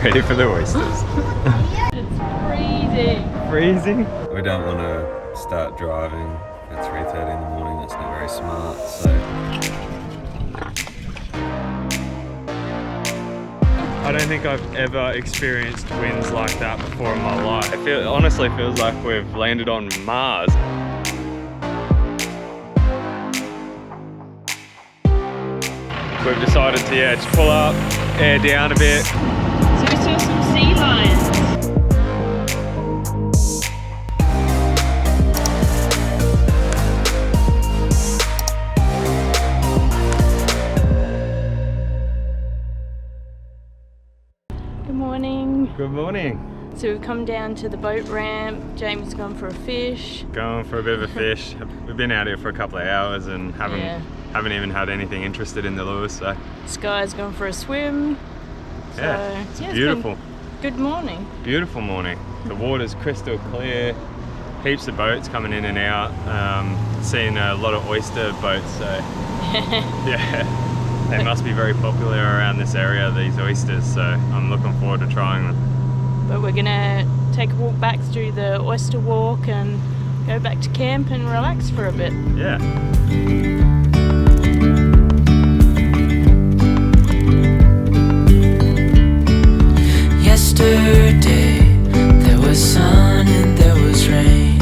Ready for the oysters. It's freezing. Freezing? We don't want to start driving at 3:30 in the morning. That's not very smart, so. I don't think I've ever experienced winds like that before in my life. It honestly feels like we've landed on Mars. We've decided to just pull up, air down a bit. So we saw some sea lions. Good morning. Good morning. So we've come down to the boat ramp. Jamie's gone for a fish. Going for a bit of a fish. We've been out here for a couple of hours and haven't even had anything interested in the lures, so. Skye's gone for a swim. So, yeah, it's beautiful. Good morning. Beautiful morning. The water's crystal clear. Heaps of boats coming in and out. Seeing a lot of oyster boats, so yeah. They must be very popular around this area, these oysters, so I'm looking forward to trying them. But we're gonna take a walk back through the oyster walk and go back to camp and relax for a bit. Yeah. Yesterday there was sun and there was rain,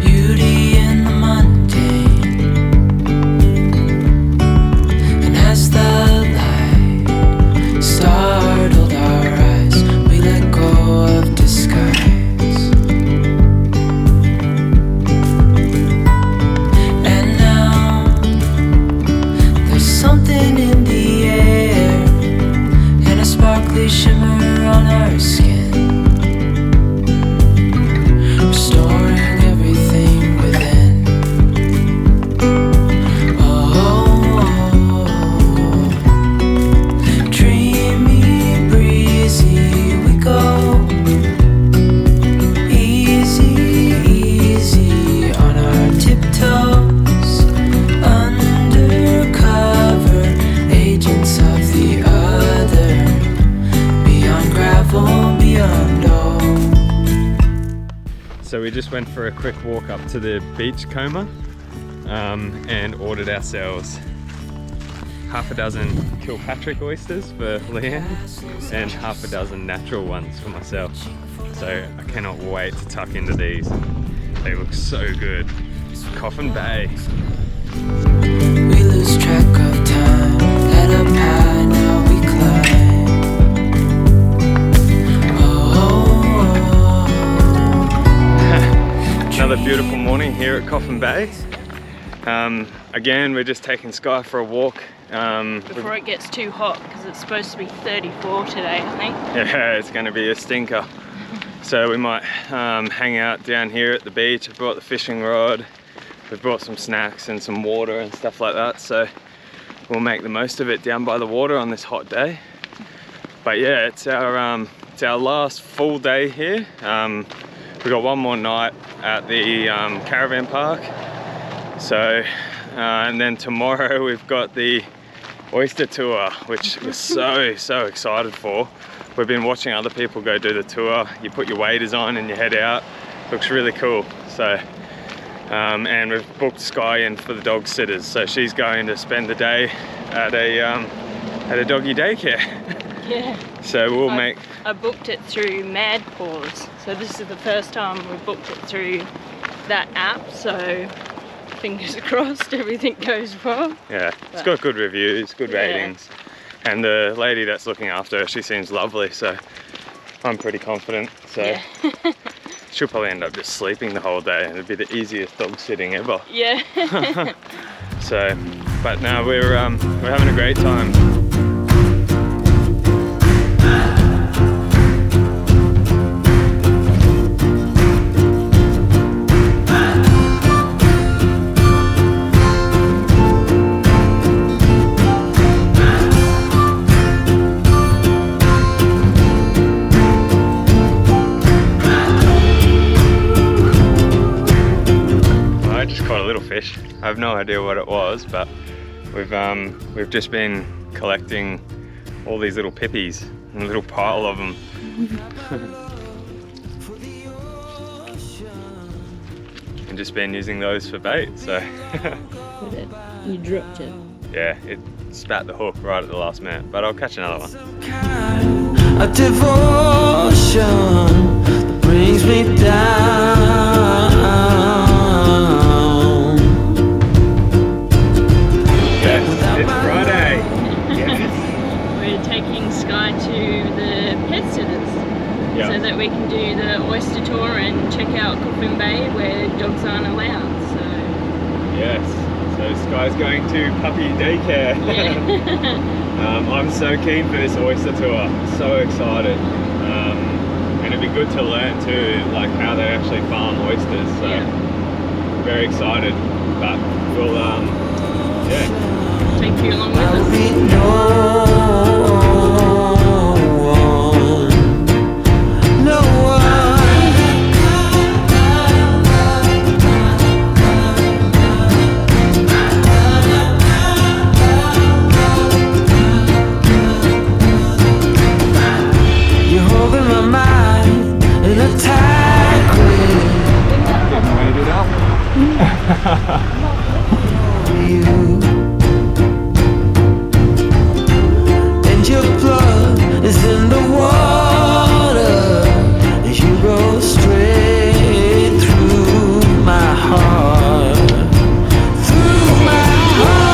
beauty in the mundane. And as the light startled our eyes, we let go of disguise. And now there's something in the air and a sparkly shimmer on our skin, restoring everything within. Oh, dreamy, breezy, we go. Easy, easy on our tiptoes, undercover agents of the other. So we just went for a quick walk up to the beach coma and ordered ourselves half a dozen Kilpatrick oysters for Leanne and half a dozen natural ones for myself. So I cannot wait to tuck into these. They look so good. Coffin Bay. We lose track of time, head up high, now we climb. Another beautiful morning here at Coffin Bay. Again, we're just taking Skye for a walk. Before it gets too hot, because it's supposed to be 34 today, I think. Yeah, it's going to be a stinker. So we might hang out down here at the beach. I've brought the fishing rod. We've brought some snacks and some water and stuff like that. So we'll make the most of it down by the water on this hot day. But yeah, it's our last full day here. We've got one more night at the caravan park. So, and then tomorrow we've got the Oyster Tour, which we're so excited for. We've been watching other people go do the tour. You put your waders on and you head out. Looks really cool. So, and we've booked Skye in for the dog sitters. So she's going to spend the day at a doggy daycare. Yeah. So we'll I booked it through Mad Paws. So this is the first time we've booked it through that app. So fingers crossed everything goes well. Yeah, it's got good reviews, good ratings. And the lady that's looking after her, she seems lovely. So I'm pretty confident. So yeah. She'll probably end up just sleeping the whole day and it'd be the easiest dog sitting ever. Yeah. So, but no, we're having a great time. Fish. I have no idea what it was, but we've just been collecting all these little pippies. a little pile of them. I've just been using those for bait, so. You dropped it. Yeah, it spat the hook right at the last minute, but I'll catch another one. A devotion that brings me down. Yes, it's Friday. We're taking Skye to the pet sitters so that we can do the Oyster Tour and check out Coffin Bay where dogs aren't allowed. So Yes, so Skye's going to puppy daycare. yeah. I'm so keen for this Oyster Tour, so excited. And it'd be good to learn too, like how they actually farm oysters, so very excited. But we'll, yeah. Take you along with I'll us. be no one, no You're holding my mind in a tight grip. Made it up. You and your blood is in the water as you roll straight through my heart, through my heart.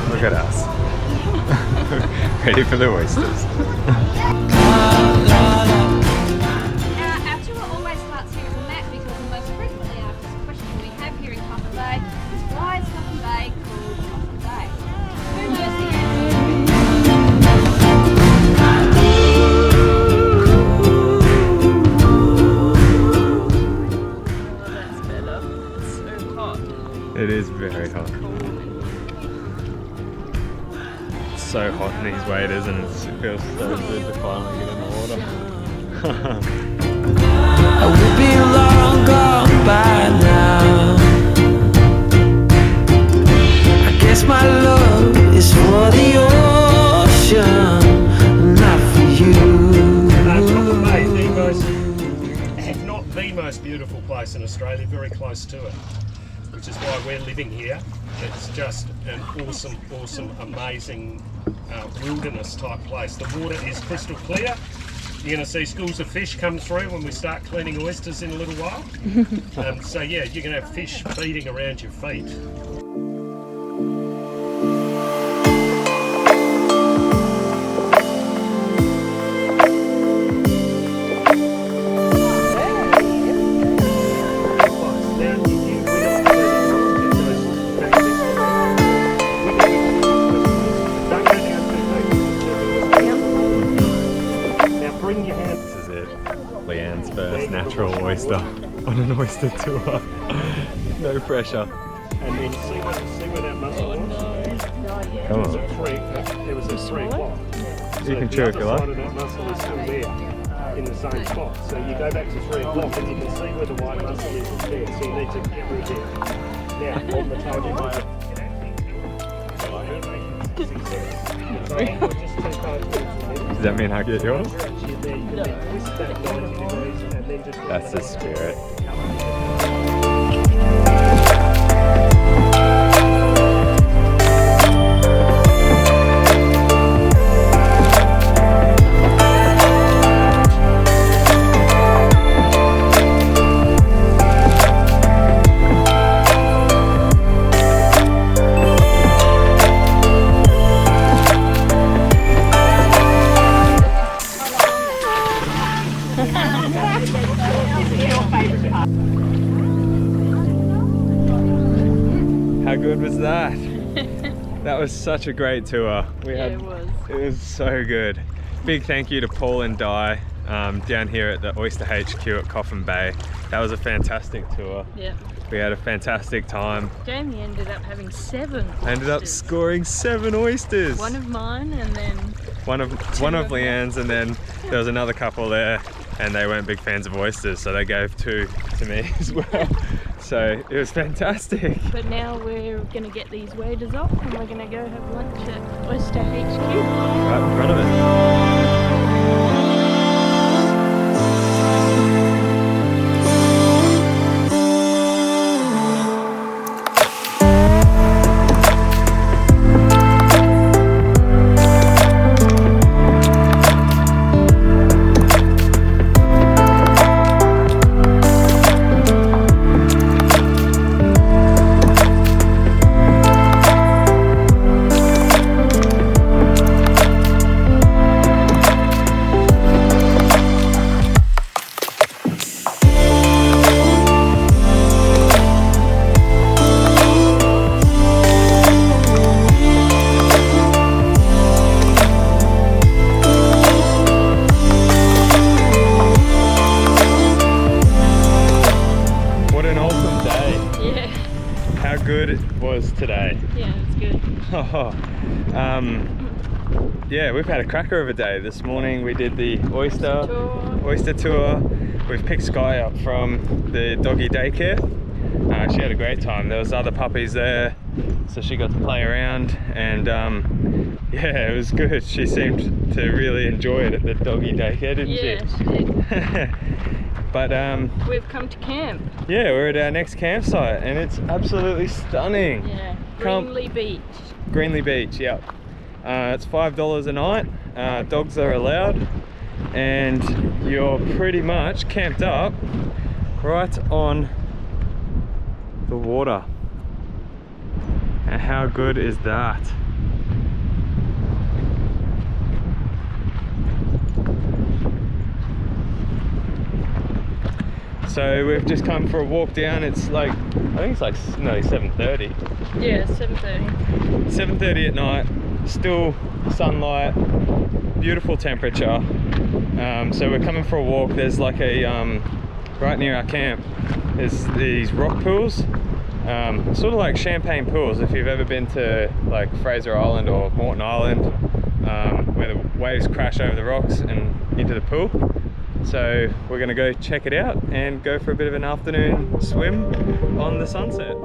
Look at us. Ready for the oysters. Our tour always starts here as a map because the most frequently asked question we have here in Coffin Bay is why is Coffin Bay called Coffin Bay? Who knows the Oh, that's better. It's so hot. It is very hot. It's so hot in these waders and it feels so good to finally get in the water. I will be long gone by now. I guess my love is for the ocean, not for you. Coffin Bay, if not the most beautiful place in Australia, very close to it, which is why we're living here. It's just an awesome, awesome, amazing wilderness type place. The water is crystal clear. You're going to see schools of fish come through when we start cleaning oysters in a little while. So yeah, you're going to have fish feeding around your feet. First natural oyster on an oyster tour. No pressure. And then see where that muscle was? Come on. There was a 3 o'clock. You can chew if you The like. other side of that muscle is still there in the same spot. So you go back to 3 o'clock and you can see where the white muscle is there. So you need to get rid of it. Now, on the target moment. Does that mean I get yours? That's the spirit. How good was that? That was such a great tour. It was. So good. Big thank you to Paul and Di down here at the Oyster HQ at Coffin Bay. That was a fantastic tour. Yeah. We had a fantastic time. Jamie ended up having 7 I ended up oysters. scoring 7 oysters. One of mine and then one of Leanne's, and then there was another couple there and they weren't big fans of oysters, so they gave 2 to me as well. So it was fantastic. But now we're going to get these waders off and we're going to go have lunch at Oyster HQ. Right in front of it. Today. Yeah, it's good. Yeah, we've had a cracker of a day. This morning we did the Oyster Tour. We've picked Skye up from the doggy daycare. She had a great time. There was other puppies there, so she got to play around, and yeah, it was good. She seemed to really enjoy it at the doggy daycare, didn't she? Yeah, she did. But we've come to camp. Yeah, we're at our next campsite and it's absolutely stunning. Yeah, Greenly Beach. Greenly Beach, yeah. It's $5 a night. Dogs are allowed, and you're pretty much camped up right on the water. And how good is that? So we've just come for a walk down. It's like, I think it's like nearly 7:30. Yeah, 7:30. 7:30 at night, still sunlight, beautiful temperature. So we're coming for a walk. There's like a, right near our camp, there's these rock pools, sort of like champagne pools if you've ever been to like Fraser Island or Moreton Island, where the waves crash over the rocks and into the pool. So we're going to go check it out and go for a bit of an afternoon swim on the sunset.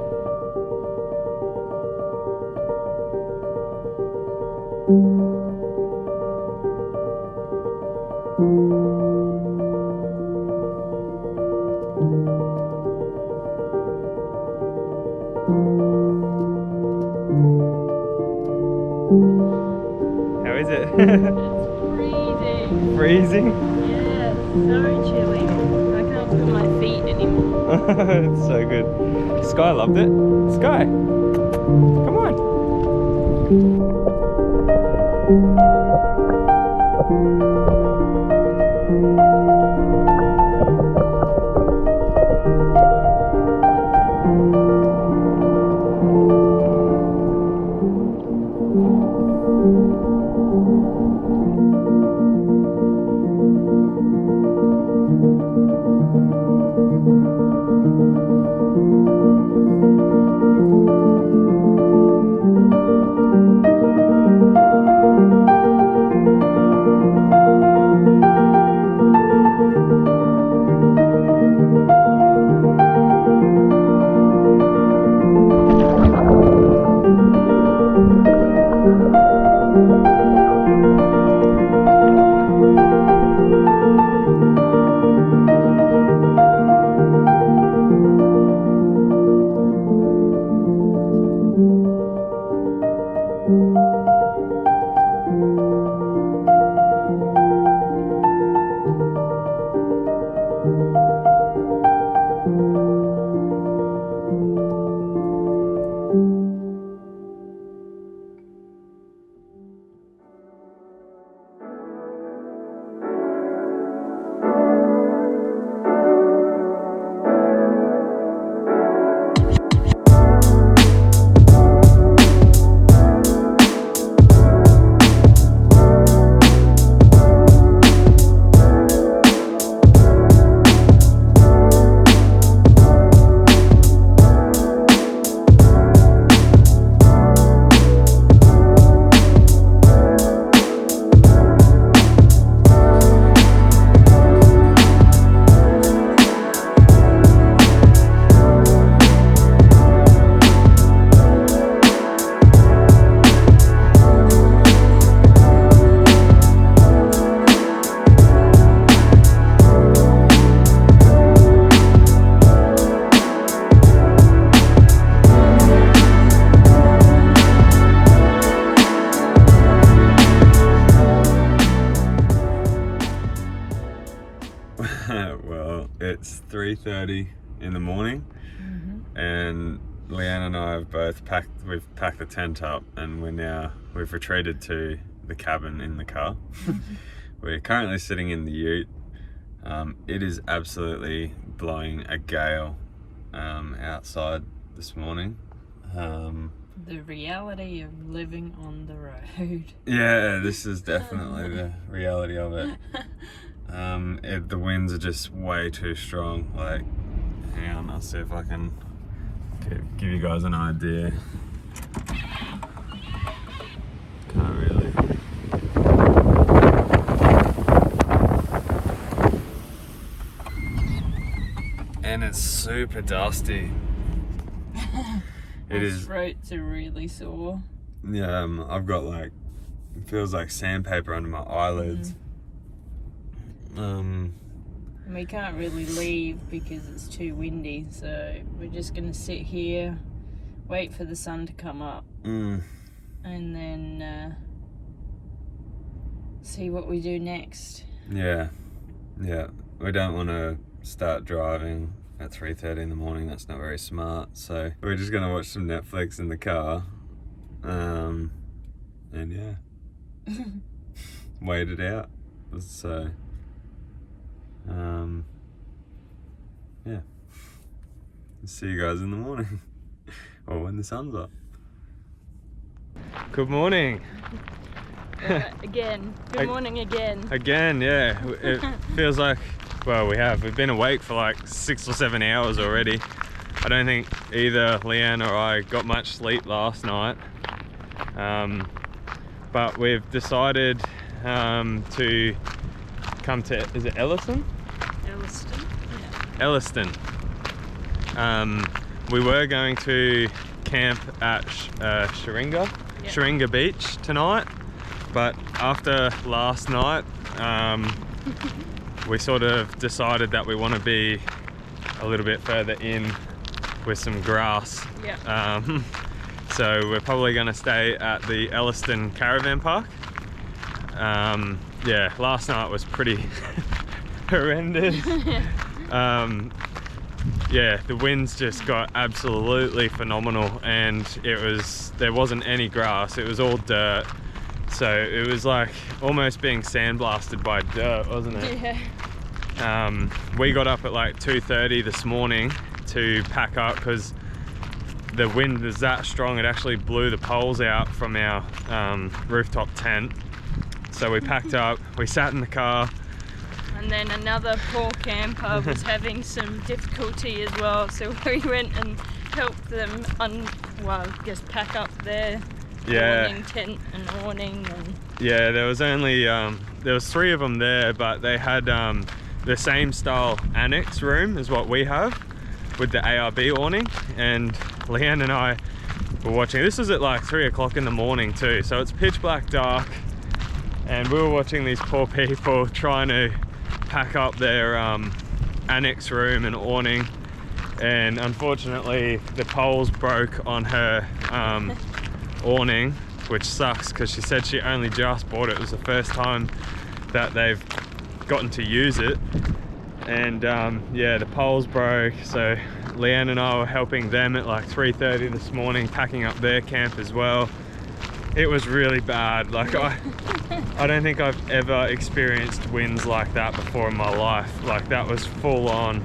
How is it? It's freezing. Freezing? So chilly. I can't feel my feet anymore. It's so good. Skye loved it. Skye, come on. It's 3:30 in the morning, and Leanne and I have both we've packed the tent up, and we've retreated to the cabin in the car. We're currently sitting in the ute. It is absolutely blowing a gale outside this morning. The reality of living on the road. Yeah, this is definitely the reality of it. The winds are just way too strong. Like, hang on, I'll see if I can give you guys an idea. Can't really. And it's super dusty. It is. Throats are really sore. Yeah, I've got it feels like sandpaper under my eyelids. We can't really leave because it's too windy, so we're just gonna sit here, wait for the sun to come up, and then see what we do next. Yeah, we don't want to start driving at 3:30 in the morning. That's not very smart, so we're just gonna watch some Netflix in the car, and yeah, wait it out. So yeah, see you guys in the morning or when the sun's up. Good morning. Again, good morning again. Again, yeah. It feels like, well, we've been awake for like 6 or 7 hours already. I don't think either Leanne or I got much sleep last night. But we've decided to come to, is it Elliston? Elliston. Yeah. Elliston. We were going to camp at Sharinga Beach tonight, but after last night, we sort of decided that we want to be a little bit further in with some grass. Yeah. So we're probably going to stay at the Elliston Caravan Park. Yeah, last night was pretty horrendous. Yeah, the winds just got absolutely phenomenal, and there wasn't any grass, it was all dirt. So it was like almost being sandblasted by dirt, wasn't it? Yeah. We got up at like 2:30 this morning to pack up because the wind was that strong it actually blew the poles out from our rooftop tent. So we packed up, we sat in the car. And then another poor camper was having some difficulty as well, so we went and helped them pack up their awning tent and awning. And yeah, there was only there was 3 of them there, but they had the same style annex room as what we have with the ARB awning, and Leanne and I were watching. This was at like 3 o'clock in the morning too, so it's pitch black dark, and we were watching these poor people trying to pack up their annex room and awning, and unfortunately the poles broke on her awning, which sucks because she said she only just bought it. It was the first time that they've gotten to use it, and yeah, the poles broke, so Leanne and I were helping them at like 3:30 this morning, packing up their camp as well. It was really bad. Like I don't think I've ever experienced winds like that before in my life. Like that was full on.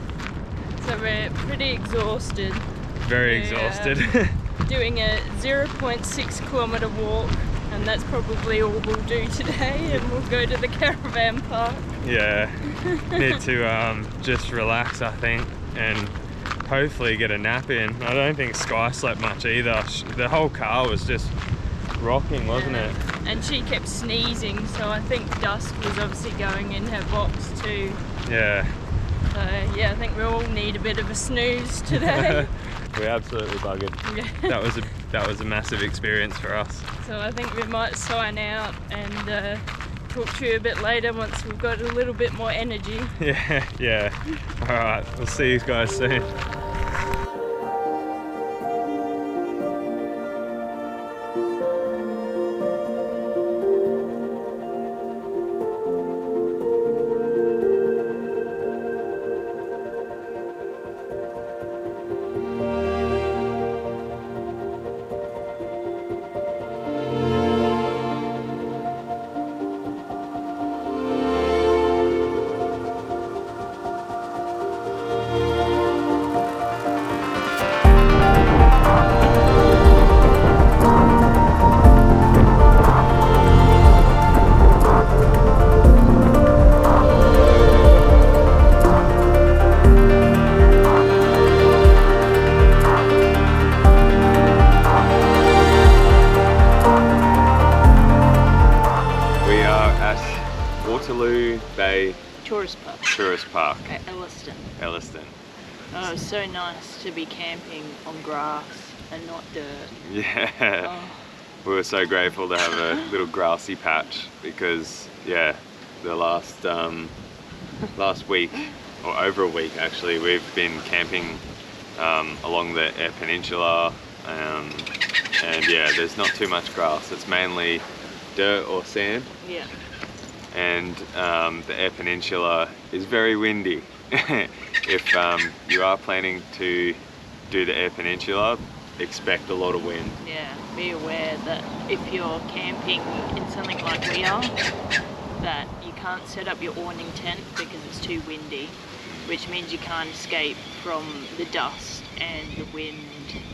so we're pretty exhausted. Very exhausted. Doing a 0.6 kilometre walk, and that's probably all we'll do today, and we'll go to the caravan park. Yeah, need to just relax, I think, and hopefully get a nap in. I don't think Skye slept much either. The whole car was just rocking, wasn't it? And she kept sneezing, so I think dust was obviously going in her box too. Yeah. So yeah, I think we all need a bit of a snooze today. We absolutely buggered. Yeah. That was a massive experience for us. So I think we might sign out and talk to you a bit later once we've got a little bit more energy. Yeah. All right, we'll see you guys soon. at Waterloo Bay Tourist Park Tourist Park, at Elliston. Elliston. Oh, it's so nice to be camping on grass and not dirt. Yeah. Oh. We were so grateful to have a little grassy patch because, yeah, the last week, or over a week actually, we've been camping along the Eyre Peninsula, and yeah, there's not too much grass. It's mainly dirt or sand. Yeah. And the Eyre Peninsula is very windy. If you are planning to do the Eyre Peninsula, expect a lot of wind. Yeah, be aware that if you're camping in something like we are, that you can't set up your awning tent because it's too windy, which means you can't escape from the dust and the wind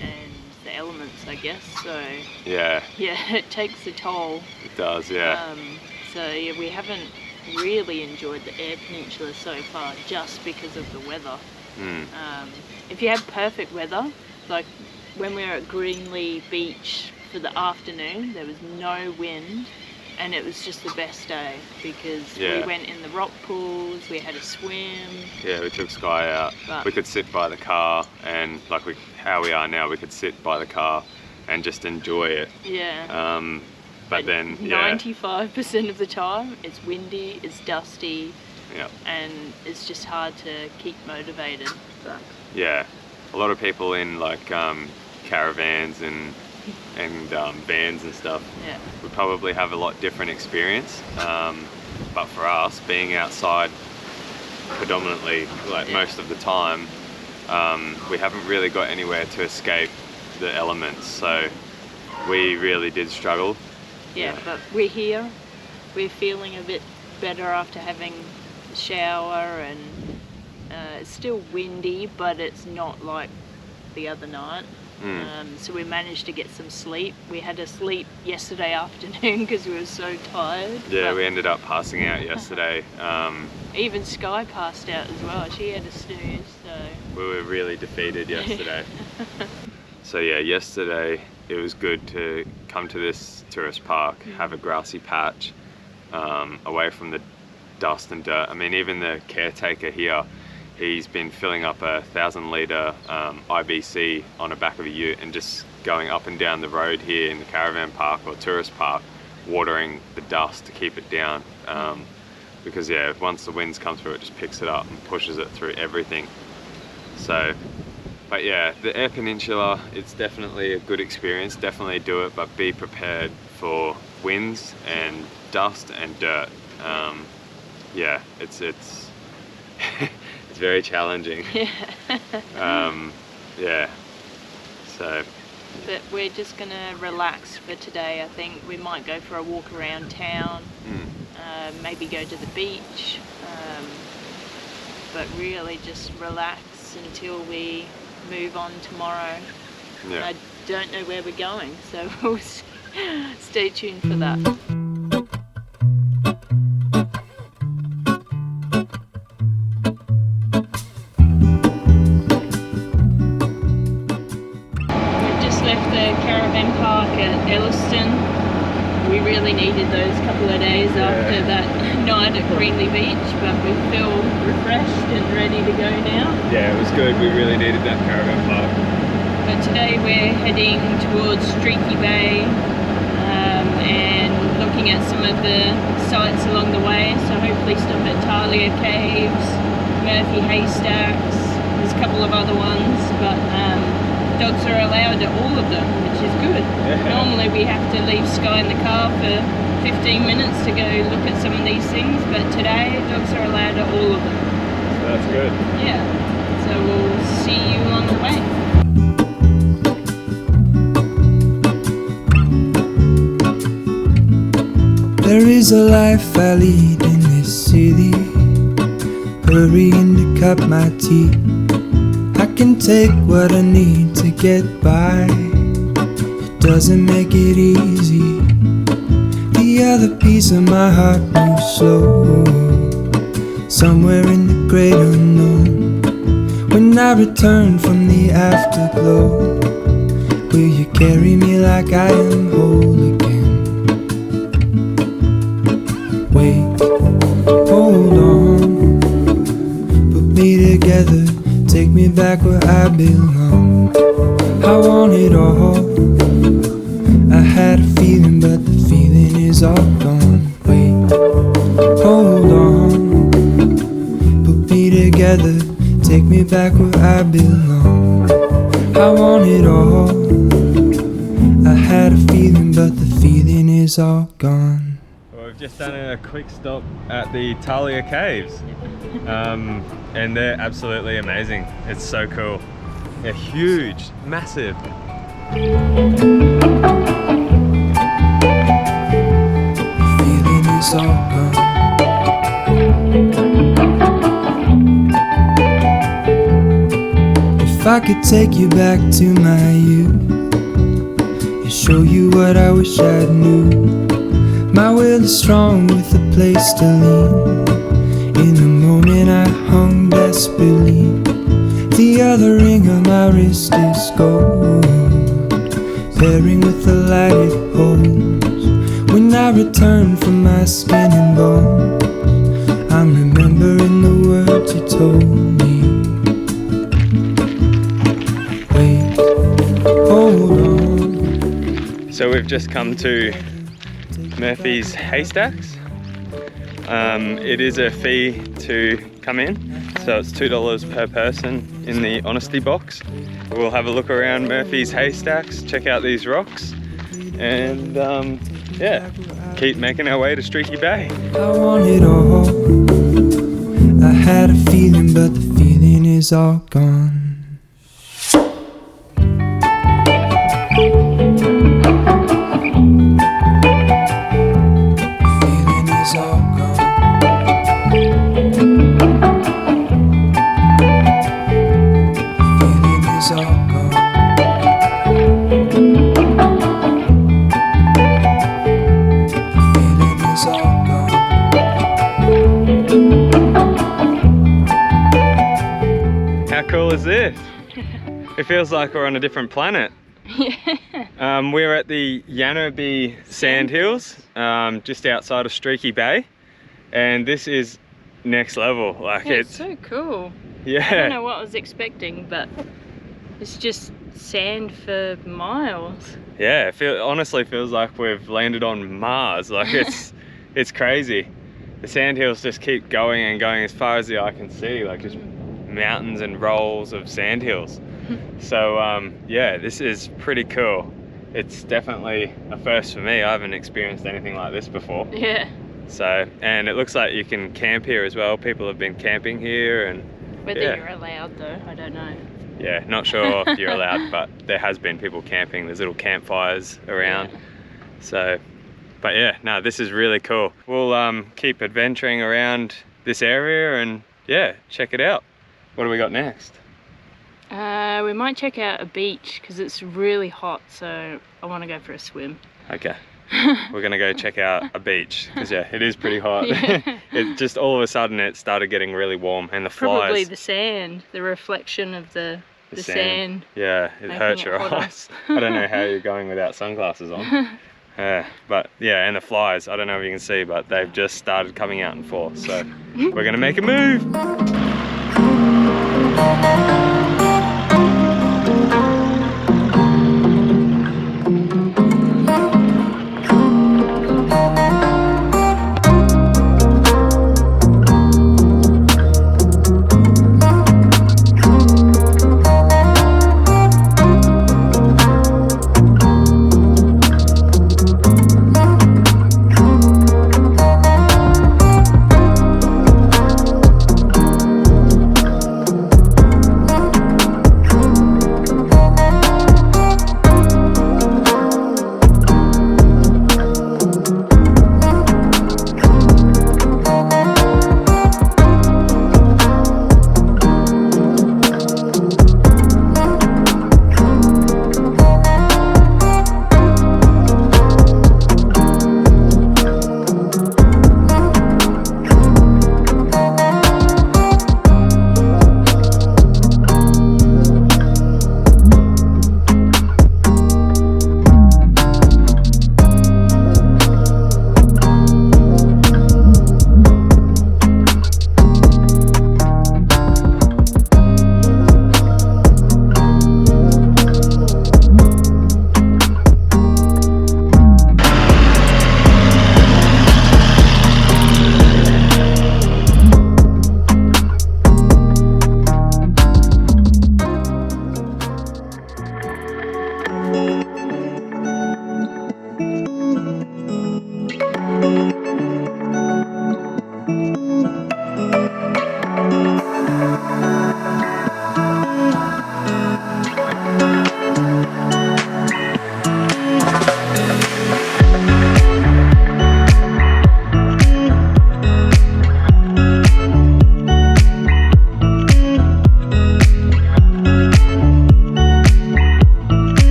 and the elements, I guess. So yeah, it takes a toll. It does, yeah. So yeah, we haven't really enjoyed the Eyre Peninsula so far just because of the weather. If you have perfect weather, like when we were at Greenlee Beach for the afternoon, there was no wind and it was just the best day because we went in the rock pools, we had a swim. Yeah, we took Skye out. But we could sit by the car, and like how we are now, we could sit by the car and just enjoy it. Yeah. But then 95% of the time it's windy, it's dusty, yeah, and it's just hard to keep motivated. But yeah, a lot of people in like caravans and vans and stuff would probably have a lot different experience, but for us, being outside predominantly, like most of the time, we haven't really got anywhere to escape the elements, so we really did struggle. Yeah, but we're here, we're feeling a bit better after having a shower, and it's still windy, but it's not like the other night. So we managed to get some sleep. We had to sleep yesterday afternoon because we were so tired. Yeah, we ended up passing out yesterday. Even Skye passed out as well. She had a snooze, so we were really defeated yesterday. So yeah, yesterday it was good to come to this tourist park, have a grassy patch, away from the dust and dirt. I mean, even the caretaker here, he's been filling up a 1,000-litre IBC on the back of a ute and just going up and down the road here in the caravan park or tourist park, watering the dust to keep it down. Because yeah, once the winds come through, it just picks it up and pushes it through everything. So, but yeah, the Eyre Peninsula, it's definitely a good experience. Definitely do it, but be prepared for winds and dust and dirt. Yeah, it's it's very challenging. Yeah. So. But we're just gonna relax for today. I think we might go for a walk around town, maybe go to the beach, but really just relax until we move on tomorrow. Yeah. I don't know where we're going, so we'll stay tuned for that. At Elliston. We really needed those couple of days after that night at Greenlee Beach, but we feel refreshed and ready to go now. Yeah, it was good. We really needed that caravan park. But today we're heading towards Streaky Bay and looking at some of the sites along the way. So hopefully stop at Talia Caves, Murphy Haystacks. There's a couple of other ones, but dogs are allowed at all of them, which is good. Yeah. Normally we have to leave Skye in the car for 15 minutes to go look at some of these things, but today dogs are allowed at all of them. So that's good. Yeah, so we'll see you on the way. There is a life I lead in this city, hurrying to cut my teeth. I can take what I need to get by. It doesn't make it easy. The other piece of my heart moves slow, somewhere in the great unknown. When I return from the afterglow, will you carry me like I am whole again? When back where I belong. I want it all. I had a feeling, but the feeling is all gone. Wait, hold on. Put me together, take me back where I belong. I want it all. I had a feeling, but the feeling is all gone. Well, we've just done a quick stop at the Talia caves. And they're absolutely amazing. It's so cool. They're huge, massive. Feeling is all gone. If I could take you back to my youth and show you what I wish I knew. My will is strong with a place to lean. In the moment I hung desperately. The other ring on my wrist is gold, pairing with the light it holds. When I return from my skin and bones, I'm remembering the words you told me. Wait, hold on. So we've just come to Murphy's Haystacks. It is a fee to come in, so it's $2 per person in the honesty box. We'll have a look around Murphy's Haystacks, check out these rocks, and yeah, keep making our way to Streaky Bay. I want it all. I had a feeling, but the feeling is all gone. Feeling is all gone. Feeling is all gone. Feeling is all gone. How cool is this? It feels like we're on a different planet. Yeah. We're at the Yanobi Sandhills, just outside of Streaky Bay, and this is next level. Like Yeah, it's it's so cool. I yeah, don't know what I was expecting, but it's just sand for miles. yeah. Honestly feels like we've landed on Mars. Like it's crazy. The sandhills just keep going and going as far as the eye can see. Like just mountains and rolls of sandhills. So yeah, this is pretty cool. It's definitely a first for me. I haven't experienced anything like this before. Yeah. So, and it looks like you can camp here as well. People have been camping here, and Whether yeah. you're allowed though, I don't know. Yeah, not sure if you're allowed, but there has been people camping. There's little campfires around. Yeah. So, but yeah, no, this is really cool. We'll keep adventuring around this area and yeah, check it out. What do we got next? We might check out a beach because it's really hot, so I want to go for a swim. Okay. We're gonna go check out a beach because yeah, it is pretty hot. Yeah. It just all of a sudden it started getting really warm, and the flies. Probably the sand, the reflection of the sand. Yeah, it making hurts it your hotter. eyes. I don't know how you're going without sunglasses on. But yeah, and the flies, I don't know if you can see, but they've just started coming out in force. So we're gonna make a move.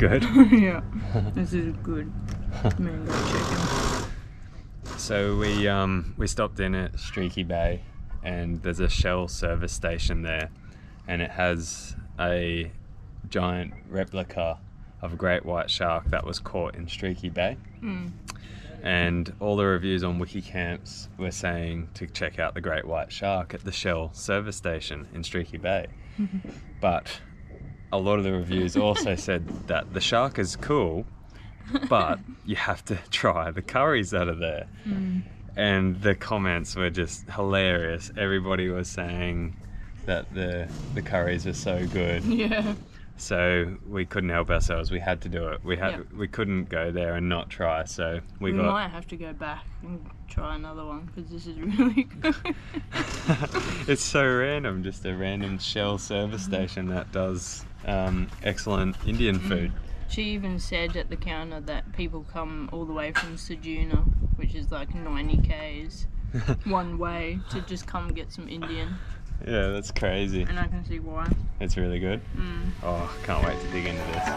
good? Yeah, this is good mango chicken. So we stopped in at Streaky Bay, and there's a Shell service station there, and it has a giant replica of a great white shark that was caught in Streaky Bay. And all the reviews on Wikicamps were saying to check out the great white shark at the Shell service station in Streaky Bay. But a lot of the reviews also said that the shark is cool, but you have to try the curries that are there. And the comments were just hilarious. Everybody was saying that the curries are so good. Yeah. So we couldn't help ourselves. We had to do it. We couldn't go there and not try. So we might have to go back and try another one because this is really good. It's so random, just a random Shell service station that does excellent Indian food. She even said at the counter that people come all the way from Sejuna, which is like 90 k's one way, to just come get some Indian. Yeah, that's crazy. And I can see why. It's really good. Oh, can't wait to dig into this.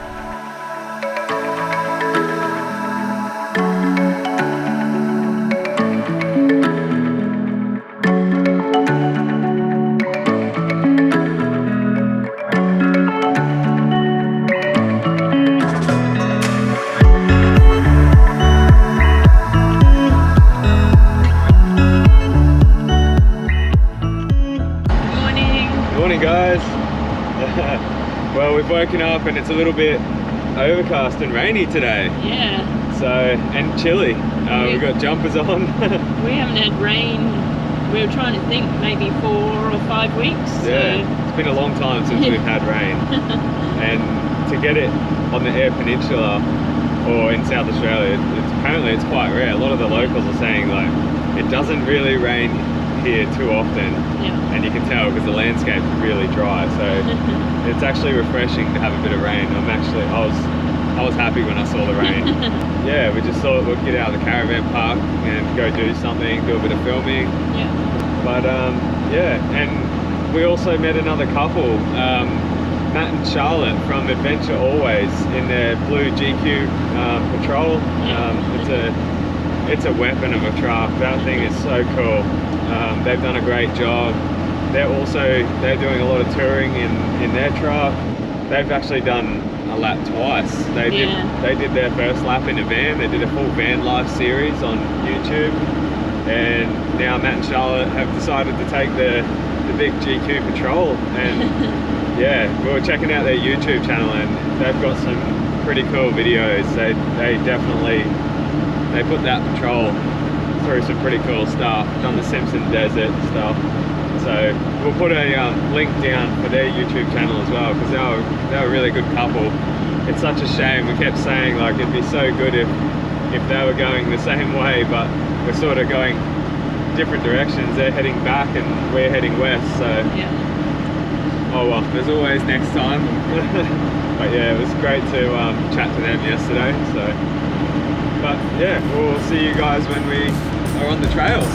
Well, we've woken up and it's a little bit overcast and rainy today. Yeah. So, and chilly. We've got jumpers on. We haven't had rain. We were trying to think maybe 4 or 5 weeks. Yeah, so. It's been a long time since we've had rain. And to get it on the Eyre Peninsula or in South Australia, apparently it's quite rare. A lot of the locals are saying like it doesn't really rain here too often. Yeah. And you can tell because the landscape's really dry, so it's actually refreshing to have a bit of rain. I was happy when I saw the rain. Yeah, we just thought we'd get out of the caravan park and go do something, do a bit of filming. Yeah. But yeah, and we also met another couple, Matt and Charlotte from Adventure Always in their blue GQ Patrol. It's a weapon of a truck. That thing is so cool. They've done a great job. They're doing a lot of touring in their truck. They've actually done a lap twice. They did their first lap in a van. They did a full van life series on YouTube, and now Matt and Charlotte have decided to take the big GQ Patrol. And yeah, we were checking out their YouTube channel, and they've got some pretty cool videos. They put that patrol through some pretty cool stuff, done the Simpson Desert stuff. So we'll put a link down for their YouTube channel as well, because they're a really good couple. It's such a shame. We kept saying like it'd be so good if they were going the same way, but we're sort of going different directions. They're heading back and we're heading west, so yeah. Oh well, there's always next time. But yeah, it was great to chat to them yesterday. So, but yeah, we'll see you guys when we are on the trails.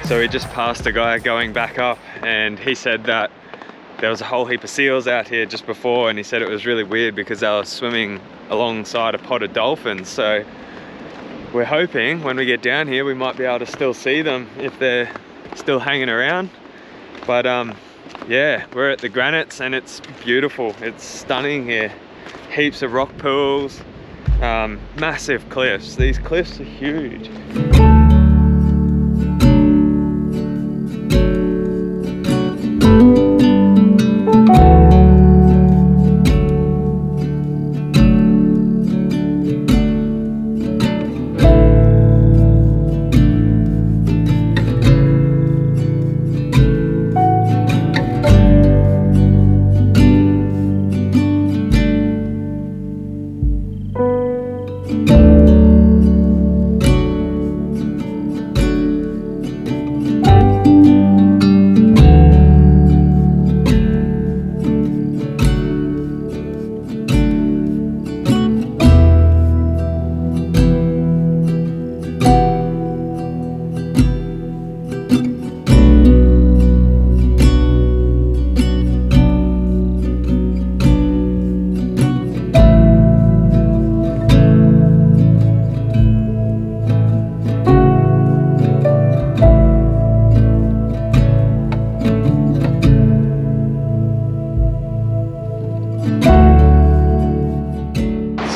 So we just passed a guy going back up, and he said that there was a whole heap of seals out here just before, and he said it was really weird because they were swimming alongside a pod of dolphins. So we're hoping when we get down here we might be able to still see them if they're still hanging around. But yeah, we're at the Granites and it's beautiful. It's stunning here. Heaps of rock pools, massive cliffs. These cliffs are huge.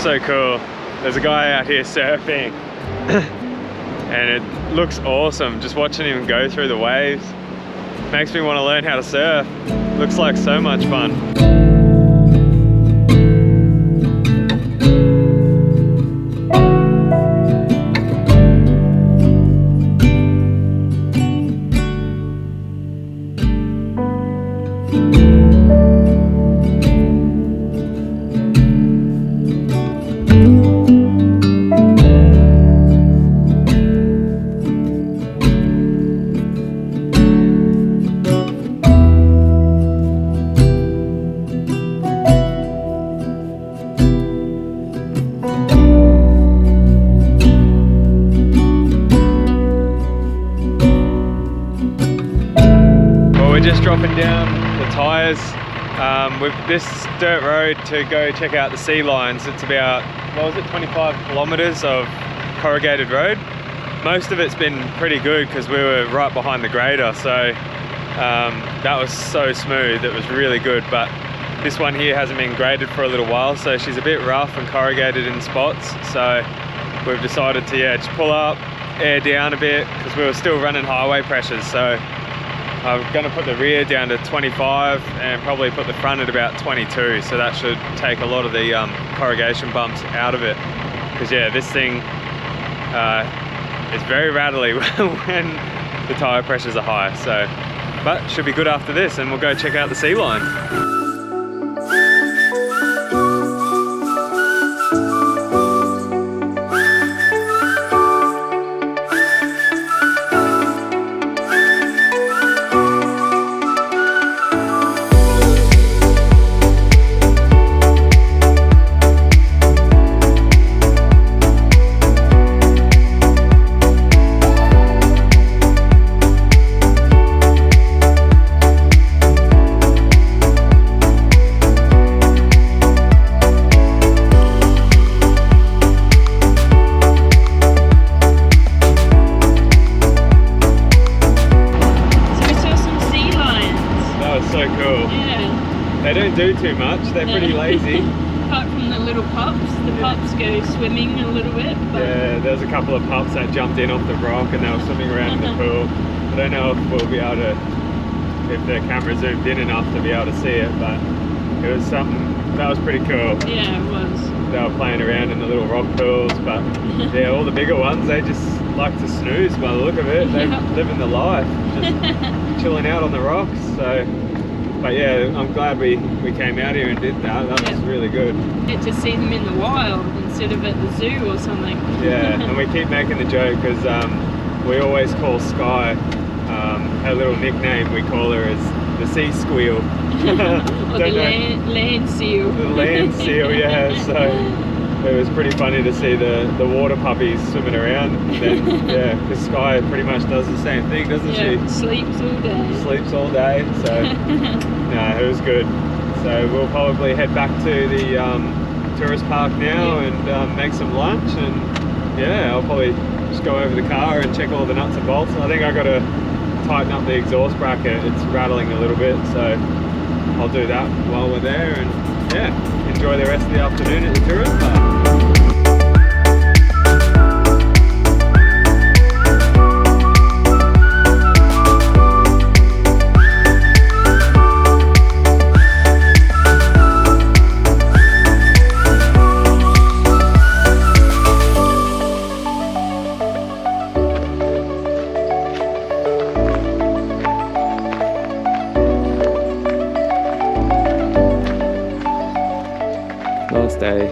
So cool. There's a guy out here surfing and it looks awesome just watching him go through the waves. Makes me want to learn how to surf. Looks like so much fun. Just dropping down the tyres with this dirt road to go check out the sea lions. It's about, what was it, 25 kilometres of corrugated road. Most of it's been pretty good because we were right behind the grader, so that was so smooth. It was really good, but this one here hasn't been graded for a little while, so she's a bit rough and corrugated in spots. So we've decided to just pull up, air down a bit because we were still running highway pressures. So I'm going to put the rear down to 25 and probably put the front at about 22, so that should take a lot of the corrugation bumps out of it. Because yeah, this thing is very rattly when the tyre pressures are high. So, but should be good after this, and we'll go check out the sea lion. They don't do too much, they're pretty lazy. Apart from the little pups, the pups go swimming a little bit. But yeah, there's a couple of pups that jumped in off the rock and they were swimming around in the pool. I don't know if we'll be able to, if the camera zoomed in enough to be able to see it, but it was something, that was pretty cool. Yeah, it was. They were playing around in the little rock pools, but yeah, all the bigger ones, they just like to snooze by the look of it. They're living the life, just chilling out on the rocks. So, but yeah, I'm glad we came out here and did that. That was really good. Get to see them in the wild instead of at the zoo or something. Yeah, and we keep making the joke because we always call Skye, her little nickname we call her is the sea squeal. Or the land seal. The land seal, yeah. So it was pretty funny to see the water puppies swimming around. And then, yeah, because Skye pretty much does the same thing, doesn't she? Sleeps all day. Sleeps all day, so no, it was good. So we'll probably head back to the tourist park now and make some lunch, and yeah, I'll probably just go over the car and check all the nuts and bolts. I think I got to tighten up the exhaust bracket, it's rattling a little bit, so I'll do that while we're there, and yeah, enjoy the rest of the afternoon at the tourist park. Last day.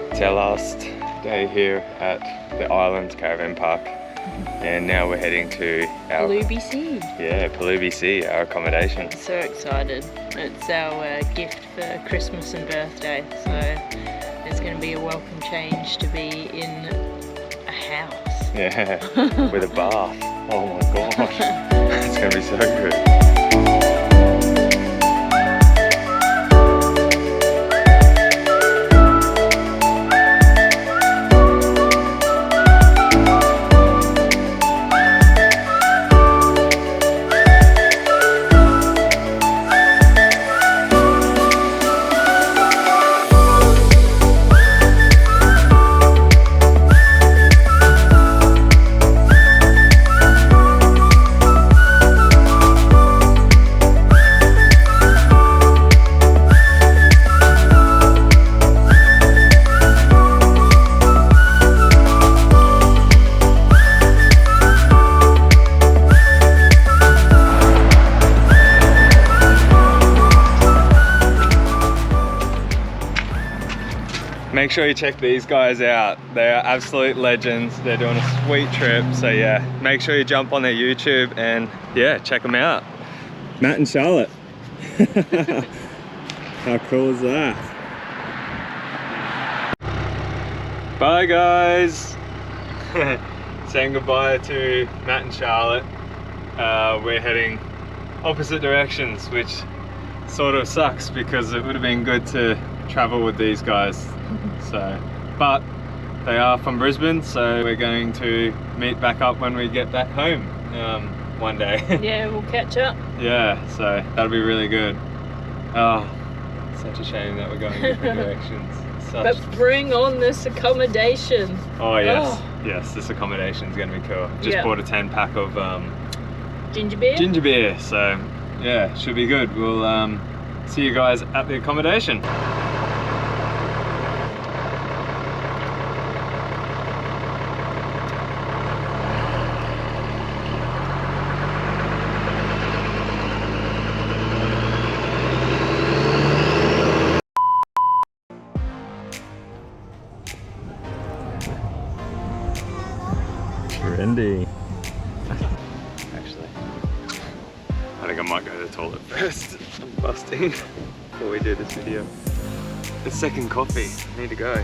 It's our last day here at the Islands Caravan Park, and now we're heading to our Palubi Sea. Yeah, Palubi Sea, our accommodation. So excited. It's our gift for Christmas and birthday, so it's going to be a welcome change to be in a house. Yeah, with a bath. Oh my gosh, it's going to be so good. Make sure you check these guys out. They are absolute legends. They're doing a sweet trip. So yeah, make sure you jump on their YouTube and yeah, check them out. Matt and Charlotte. How cool is that? Bye guys. Saying goodbye to Matt and Charlotte. We're heading opposite directions, which sort of sucks because it would have been good to travel with these guys. So, but they are from Brisbane, so we're going to meet back up when we get back home one day. Yeah, we'll catch up. Yeah, so that'll be really good. Oh, such a shame that we're going different directions. But bring on this accommodation. Oh yes, yes, this accommodation's going to be cool. Just bought a 10-pack of ginger beer. Ginger beer, so yeah, should be good. We'll see you guys at the accommodation. Trendy. Actually, I think I might go to the toilet first. I'm busting before we do this video. The second coffee, I need to go.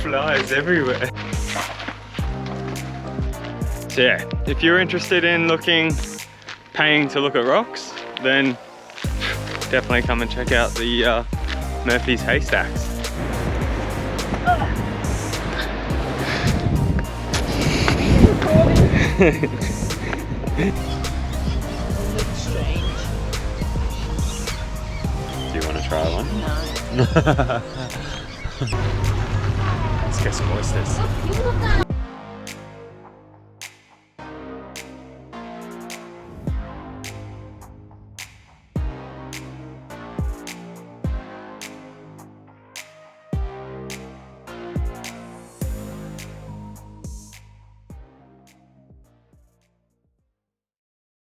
Flies everywhere. So yeah, if you're interested in paying to look at rocks, then definitely come and check out the Murphy's Haystacks. Do you want to try one? No. Let's get some oysters.